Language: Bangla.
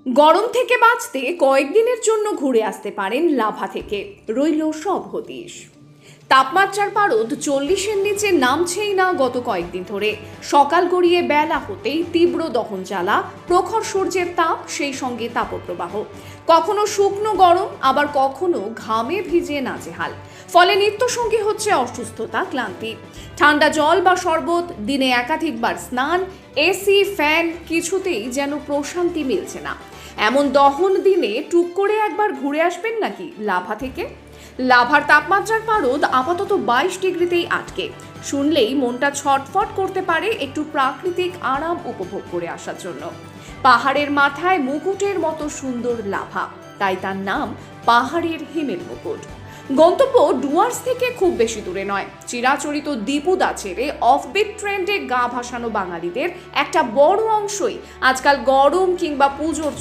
গরম থেকে বাঁচতে কয়েকদিনের জন্য ঘুরে আসতে পারেন লাভা থেকে, রইল সব হদিশ। তাপমাত্রার পারদ 40-এর নিচে নামছেই না গত কয়েকদিন ধরে। সকাল গড়িয়ে বেলা হতেই তীব্র দহন জ্বালা, প্রখর সূর্যের তাপ, সেই সঙ্গে তাপপ্রবাহ। কখনো শুকনো গরম, আবার কখনো ঘামে ভিজে নাজেহাল। ফলে নিত্যসঙ্গী হচ্ছে অসুস্থতা, ক্লান্তি। ঠান্ডা জল বা শরবত, দিনে একাধিকবার স্নান, এসি, ফ্যান, কিছুতেই যেন প্রশান্তি মিলছে না। এমন দহন দিনে টুক করে একবার ঘুরে আসবেন নাকি লাভা থেকে? লাভার তাপমাত্রার পারদ আপাতত 22 ডিগ্রিতেই আটকে। শুনলেই মনটা ছটফট করতে পারে একটু প্রাকৃতিক আরাম উপভোগ করে আসার জন্য। পাহাড়ের মাথায় মুকুটের মতো সুন্দর লাভা, তাই তার নাম পাহাড়ের হিমেল মুকুট। গন্তব্য ডুয়ার্স থেকে খুব বেশি দূরে নয়। চিরাচরিত দীপুদা ছেড়ে অফবিট ট্রেন্ডে গা ভাসানো বাঙালিদের একটা বড় অংশই আজকাল গরম কিংবা পুজোর